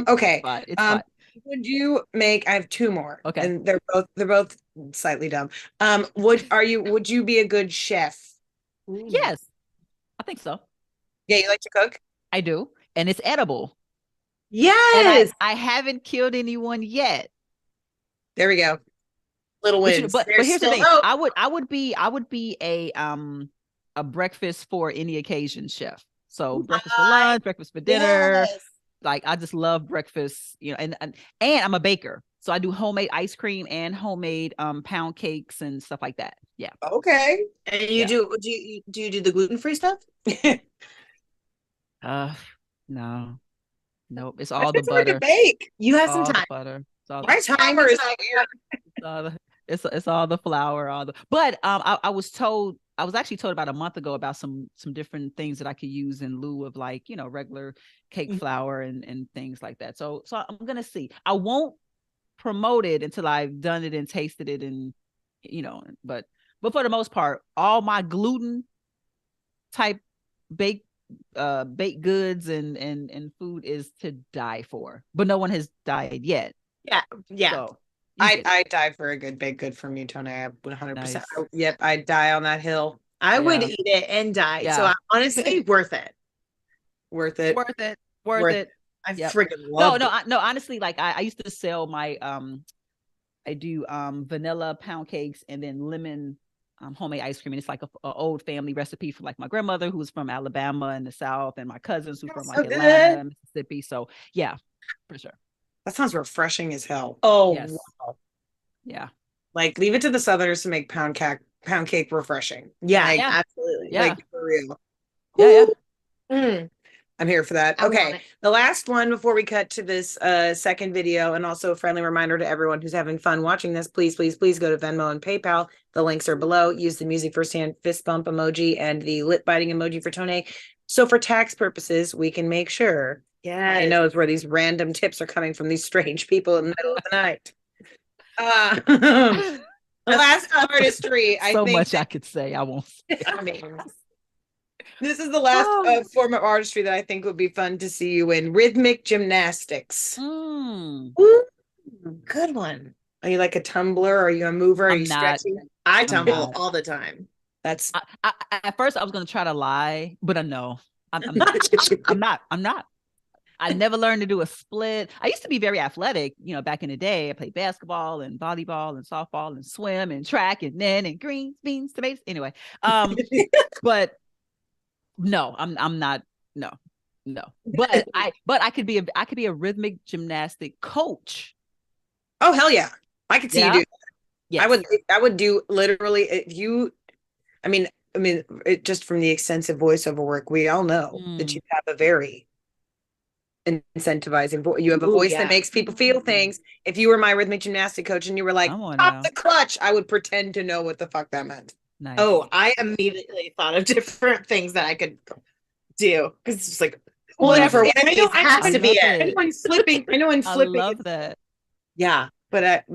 Okay.
It's fine.
Would you make, I have two more.
Okay.
And they're both slightly dumb. Would you be a good chef?
Yes. I think so.
Yeah, you like to cook?
I do. And it's edible.
Yes.
And I haven't killed anyone yet.
There we go.
Little
But,
wins.
but
There's
here's the
still
thing.
hope.
I would be a breakfast for any occasion chef. So breakfast for lunch, breakfast for dinner.
Yes.
Like I just love breakfast, and I'm a baker. So I do homemade ice cream and homemade pound cakes and stuff like that. Yeah.
Okay.
And you do you do the gluten-free stuff?
No. Nope. It's all the
It's hard to
butter.
bake.
You have
All
some
the
time.
butter. It's all
My timer is
it's all the flour, but I was actually told about a month ago about some different things that I could use in lieu of like, regular cake flour and things like that. So I'm gonna see. I won't promote it until I've done it and tasted it, and but for the most part, all my gluten type baked goods and food is to die for. But no one has died yet.
Yeah.
So
I die for a good baked good from you, Tony. I 100%.
Nice.
Yep, I die on that hill.
I would
Yeah.
eat it and die.
Yeah.
So honestly, worth it.
Worth it.
worth it.
I
Yep.
freaking love it.
No. Honestly, like I used to sell my I do vanilla pound cakes and then lemon homemade ice cream, and it's like a old family recipe from like my grandmother who's from Alabama in the South, and my cousins who from
so
like
good.
Atlanta, Mississippi. So yeah, for sure.
That sounds refreshing as hell.
Oh,
Yes.
wow.
Yeah.
Like leave it to the Southerners to make pound cake refreshing.
Yeah,
Like,
absolutely.
Yeah.
Like for real.
Yeah.
Mm,
I'm here for that.
I want
Okay.
it.
The last one before we cut to this second video, and also a friendly reminder to everyone who's having fun watching this, please go to Venmo and PayPal. The links are below. Use the music first hand fist bump emoji and the lip biting emoji for Toiné. So for tax purposes, we can make sure
Yeah.
I knows where these random tips are coming from these strange people in the middle of the night. The last artistry, I
So
think
much I could say. I won't say.
I mean,
this is the last
Oh.
form of artistry that I think would be fun to see you in. Rhythmic gymnastics.
Mm.
ooh, good one.
Are you like a tumbler? Are you a mover? Are
I'm
you
not.
stretching?
I
I'm
tumble
not.
all the time.
That's
I at first I was gonna try to lie, but I know I'm not. I'm not. I never learned to do a split. I used to be very athletic, back in the day. I played basketball and volleyball and softball and swim and track and then and greens, beans, tomatoes. Anyway, but no, I'm not. No. But I could be a rhythmic gymnastic coach.
oh hell yeah. I could see you
Yeah.
do that.
Yes.
I would do literally if you I mean just from the extensive voiceover work, we all know that you have a very incentivizing voice. You have a
Ooh,
voice
yeah.
that makes people feel things. If you were my rhythmic gymnastic coach and you were like,
Come on
pop
now.
the clutch, I would pretend to know what the fuck that meant.
Nice.
Oh, I immediately thought of different things that I could do because it's just like
Well,
whatever.
and I know
It has
I
to be
love
it.
it.
I know I'm flipping. I know I'm
I
flipping.
love that.
Yeah, but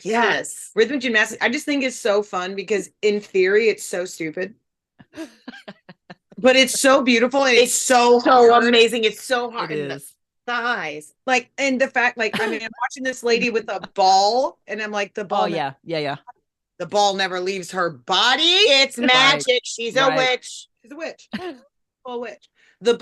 Yes.
rhythm gymnastics. I just think it's so fun because in theory it's so stupid, but it's so beautiful and it's so hard.
amazing. It's so hard.
It
And the
is.
thighs.
Like, and the fact, like, I mean, I'm watching this lady with a ball, and I'm like, the ball,
Oh yeah, yeah.
the ball never leaves her body.
It's magic. She's a
Right.
witch.
She's a witch. Full witch. The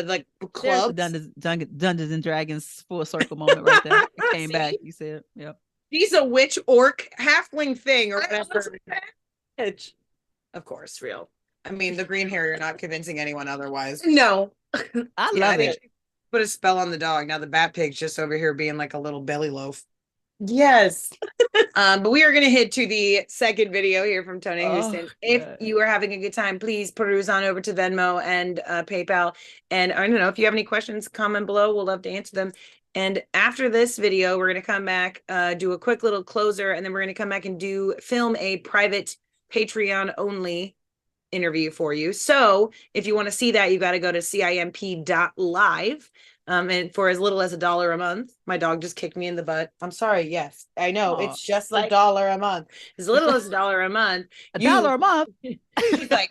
like
There's the
clubs.
Dungeons and Dragons full circle moment right there. It came
See?
back. You said, yep.
She's a witch orc halfling thing or whatever. Witch. Of course, real. I mean, the green hair, you're not convincing anyone otherwise.
No.
I
Yeah,
love
think
it.
she put a spell on the dog. Now the bat pig's just over here being like a little belly loaf.
Yes.
But we are going to head to the second video here from Toiné
Oh,
Houston. If
God.
you are having a good time, please peruse on over to Venmo and PayPal. And I don't know if you have any questions, comment below. We'll love to answer them. And after this video, we're going to come back, do a quick little closer, and then we're going to come back and film a private Patreon only interview for you. So if you want to see that, you got to go to CIMP.LIVE. And for as little as $1 a month, my dog just kicked me in the butt. I'm sorry. Yes, I know.
Aw.
It's just
Like-
$1 a month. As little as $1 a month.
$1 a month.
She's like,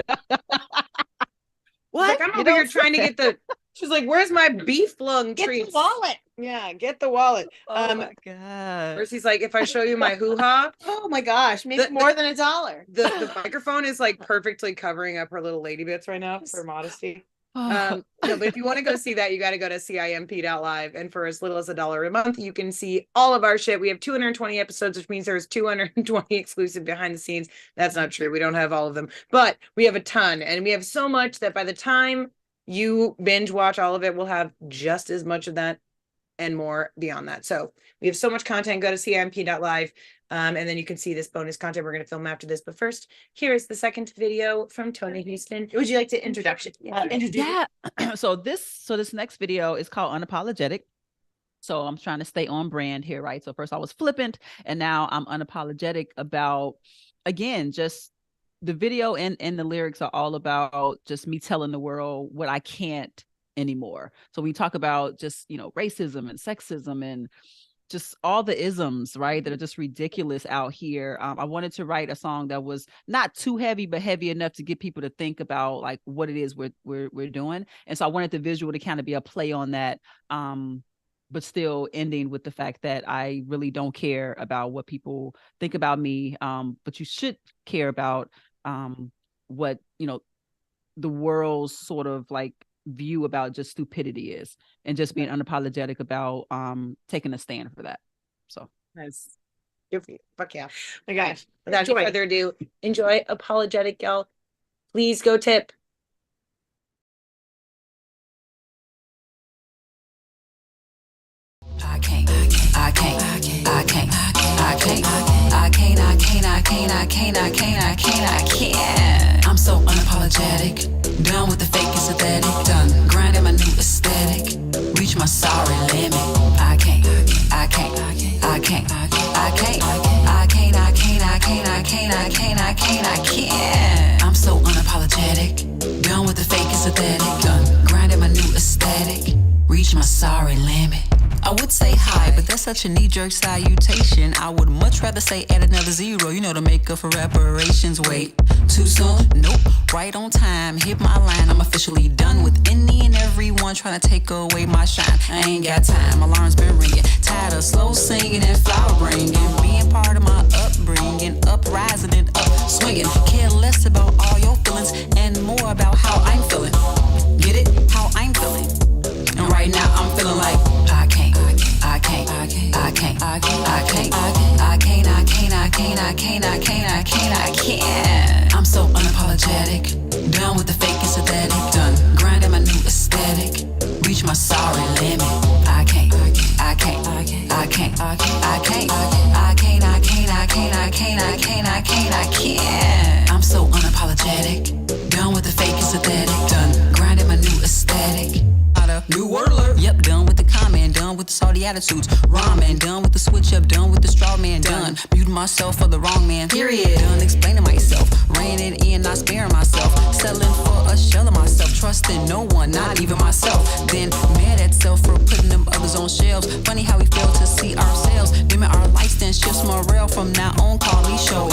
What?
like, I'm
You
over here
don't
trying to
say.
get the. She's like, "Where's my beef lung
Get
treats?"
the wallet.
Yeah, get the wallet.
Oh my God.
Mercy's like, if I show you my hoo-ha,
Oh my gosh. Makes
The-
more than $1.
the microphone is like perfectly covering up her little lady bits right now for modesty. No, but if you want to go see that, you got to go to CIMP.live. And for as little as $1 a month, you can see all of our shit. We have 220 episodes, which means there's 220 exclusive behind the scenes. That's not true. We don't have all of them, but we have a ton, and we have so much that by the time you binge watch all of it, we'll have just as much of that and more beyond that. So we have so much content. Go to CIMP.live. And then you can see this bonus content we're going to film after this. But first, here is the second video from Toiné Houston.
Would you like to introduce?
Yeah. So this next video is called Unapologetic. So I'm trying to stay on brand here, right? So first I was flippant, and now I'm unapologetic about, again, just the video and the lyrics are all about just me telling the world what I can't anymore. So we talk about just, racism and sexism and just all the isms, right, that are just ridiculous out here. I wanted to write a song that was not too heavy, but heavy enough to get people to think about like what it is we're doing. And so I wanted the visual to kind of be a play on that, but still ending with the fact that I really don't care about what people think about me. But you should care about what, the world's sort of like view about just stupidity is, and just being unapologetic about taking a stand for that. So
Nice. Good for you. Fuck yeah.
My gosh.
Without any further ado, enjoy Apologetic, y'all. Please go tip.
I can't. I'm so unapologetic. Done with the fake and synthetic. Done grinding my new aesthetic. Reach my sorry limit. I can't. I'm so unapologetic. Done with the fake and synthetic. Done grinding my new aesthetic. Reach my sorry limit. I would say hi, but that's such a knee-jerk salutation. I would much rather say add another zero, to make up for reparations. Wait, too soon? Nope, right on time. Hit my line, I'm officially done with any and everyone trying to take away my shine. I ain't got time, alarm's been ringing. Tired of slow singing and flower bringing. Being part of my upbringing, uprising and up swinging. Care less about all your feelings and more about how I'm feeling. Get it? How I'm feeling. And right now I'm feeling like I can't. I'm so unapologetic. Done with the fake and synthetic. Done grinding my new aesthetic. Reach my sorry limit. I can't. I'm so unapologetic. Done with the fake and synthetic. Done grinding my new aesthetic. New word alert. Yep, done with the comment, done with with the salty attitudes. Ramen, done with the switch up, done with the straw man, done. Muting myself for the wrong man, period. Done explaining myself, reining it in, not sparing myself. Settling for a shell of myself, trusting no one, not even myself. Then mad at self for putting them others on shelves. Funny how we fail to see ourselves. Dimming our lights, then shifts morale. From now on, call me showing.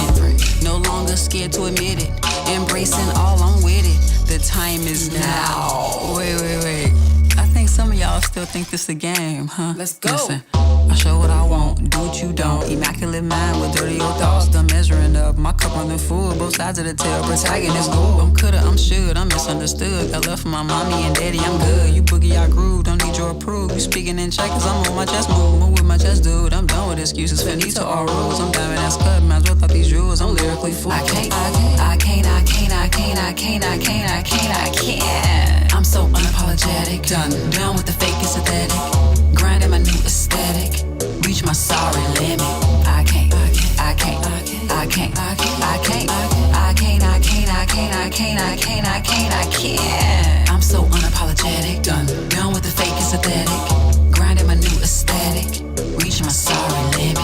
No longer scared to admit it. Embracing all, I'm with it. The time is now. Wait. I think some of y'all still think this a game, huh? Let's go. Listen, I show what I want, do what you don't. Immaculate mind with dirty old thoughts. Done measuring up, my cup running full. Both sides of the tail, protagonist gold. I'm coulda, I'm should, I'm misunderstood. Got love from my mommy and daddy, I'm good. You boogie, I groove, don't need your approval. You speaking in checkers, I'm on my chest move. I'm with my chest, dude. I'm done with excuses, finito all rules. I'm diamond ass cut, might as well thought these rules. I'm lyrically full. I can't. I'm so unapologetic. Done with the fake and synthetic. Grinding my new aesthetic. Reach my sorry limit. I can't. I'm so unapologetic. Done with the fake and synthetic. Grinding my new aesthetic. Reach my sorry limit.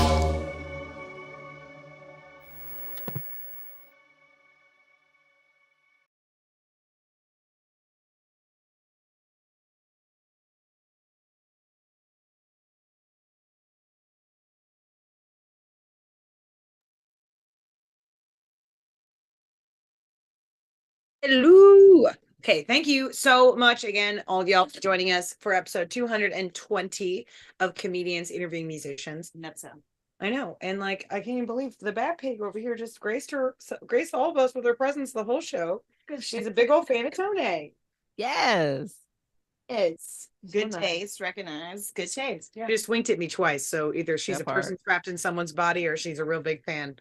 Hello. Okay, thank you so much again, all of y'all, for joining us for episode 220 of Comedians Interviewing Musicians. I know, and like I can't even believe the Bat Pig over here just graced all of us with her presence the whole show. She's a big old fan of Toiné.
Yes.
It's good taste, recognized. Good taste.
She just winked at me twice, so either she's
That
a
part.
person trapped in someone's body or she's a real big fan.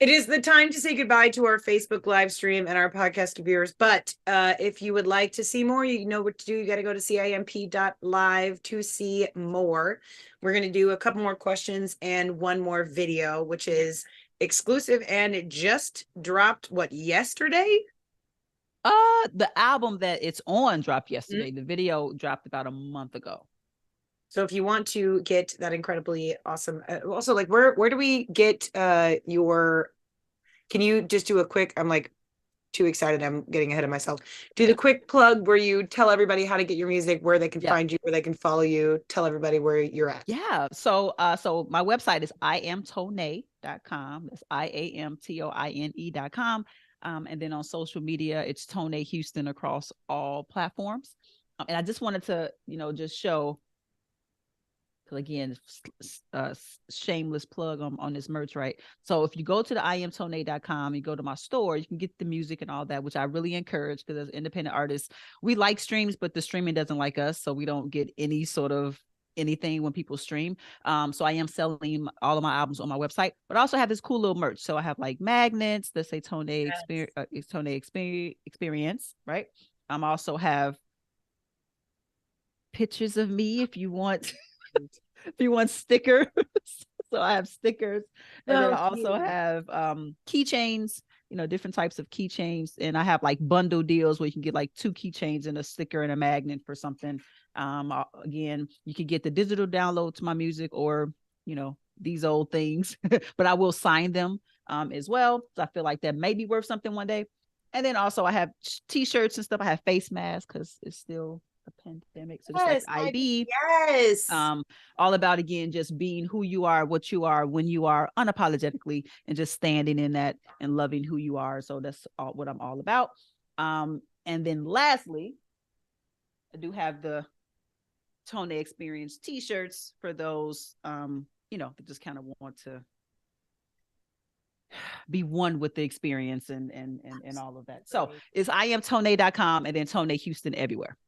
It is the time to say goodbye to our Facebook live stream and our podcast viewers. But if you would like to see more, you know what to do. You got to go to CIMP.LIVE to see more. We're going to do a couple more questions and one more video, which is exclusive. And it just dropped, yesterday?
The album that it's on dropped yesterday. The video dropped about a month ago.
So if you want to get that incredibly awesome, also like where do we get your? Can you just do a quick? I'm like too excited. I'm getting ahead of myself. Do the quick plug where you tell everybody how to get your music, where they can find you, where they can follow you. Tell everybody where you're at.
Yeah. So my website is IamToiné.com. That's IamToine.com. And then on social media, it's Toiné Houston across all platforms. And I just wanted to, just show. Because again, shameless plug on this merch, right? So if you go to the IamToiné.com, you go to my store, you can get the music and all that, which I really encourage because as independent artists, we like streams, but the streaming doesn't like us. So we don't get any sort of anything when people stream. So I am selling all of my albums on my website, but I also have this cool little merch. So I have like magnets that say Toiné Experience, right? I also have pictures of me if you want. If you want stickers. So I have stickers, and then I also have keychains, different types of keychains, and I have like bundle deals where you can get like 2 keychains and a sticker and a magnet for something. Again, you can get the digital download to my music or these old things, but I will sign them as well. So I feel like that may be worth something one day. And then also I have t-shirts and stuff. I have face masks because it's still a pandemic, so just like IB.
Yes.
All about, again, just being who you are, what you are, when you are, unapologetically, and just standing in that and loving who you are. So that's what I'm all about. And then lastly, I do have the Toiné Experience t-shirts for those that just kind of want to be one with the experience and all of that. So it's IamToiné.com and then Toiné Houston everywhere.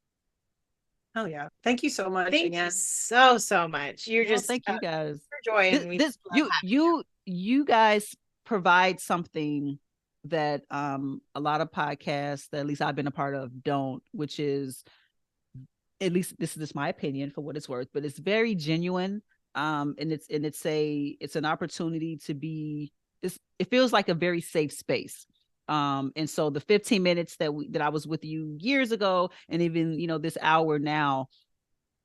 Oh yeah. Thank you so much.
Thank you so much. You're just
thank you guys
for joy. And
you guys provide something that a lot of podcasts that at least I've been a part of don't, which is, at least this is my opinion for what it's worth, but it's very genuine. And it's an opportunity to be, it feels like a very safe space. And so the 15 minutes that I was with you years ago, and even, this hour now,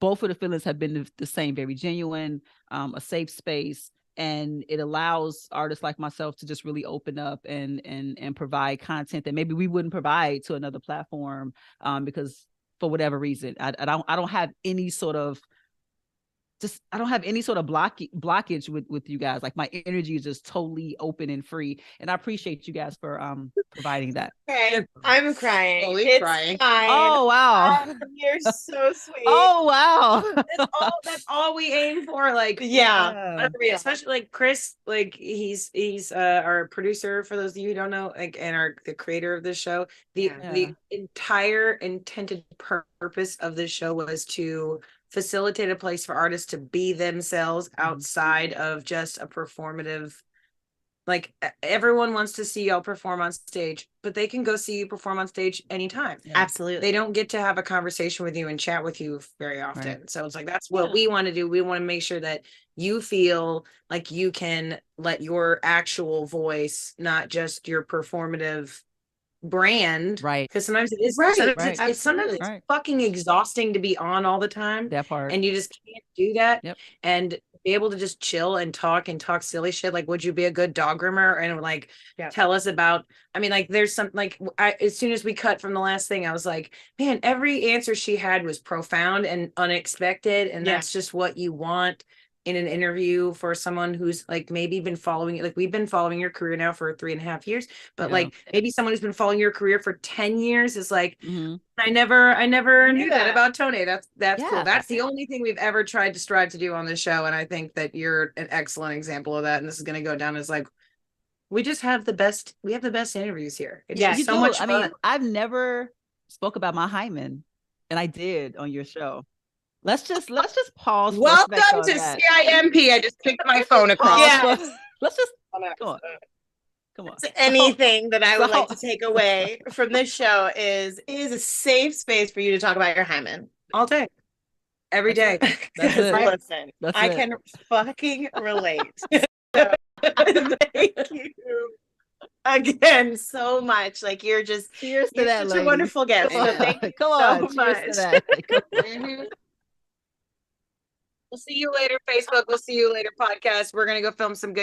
both of the feelings have been the same, very genuine, a safe space. And it allows artists like myself to just really open up and provide content that maybe we wouldn't provide to another platform, because for whatever reason, I don't have any sort of blockage with you guys. Like my energy is just totally open and free, and I appreciate you guys for providing that.
Okay, I'm crying.
Slowly
It's
crying.
fine.
Oh wow.
You're so sweet.
Oh wow.
That's all we aim for. Like,
yeah.
especially like Chris, like he's our producer, for those of you who don't know, like, and the creator of this show. The entire intended purpose of this show was to facilitate a place for artists to be themselves outside of just a performative. Like, everyone wants to see y'all perform on stage, but they can go see you perform on stage anytime.
Absolutely.
They don't get to have a conversation with you and chat with you very often. Right. So it's like, that's what we want to do. We want to make sure that you feel like you can let your actual voice, not just your performative brand,
right?
Because sometimes it is sometimes it's fucking exhausting to be on all the time,
that part,
and you just can't do that.
Yep.
And be able to just chill and talk silly shit. Like, would you be a good dog groomer? And like, tell us about, I mean, like, there's some, like, as soon as we cut from the last thing, I was like, man, every answer she had was profound and unexpected, and that's just what you want in an interview for someone who's like maybe been following it. Like, we've been following your career now for 3.5 years, but like maybe someone who's been following your career for 10 years is like, I never knew that about Toiné. That's cool. That's the only thing we've ever tried to strive to do on this show. And I think that you're an excellent example of that. And this is going to go down as like, we have the best interviews here. It's just so much fun.
I mean, I've never spoke about my hymen, and I did on your show. Let's just pause.
Welcome to CIMP. I just picked my phone across.
Let's just come on.
Anything that I would like to take away from this show is a safe space for you to talk about your hymen
all day, every day.
That's it. Listen, I can fucking relate. So, thank you again so much. Like, you're
cheers to that,
such a wonderful guest. So thank you so much.
Cheers to that.
We'll see you later, Facebook. We'll see you later, podcast. We're going to go film some good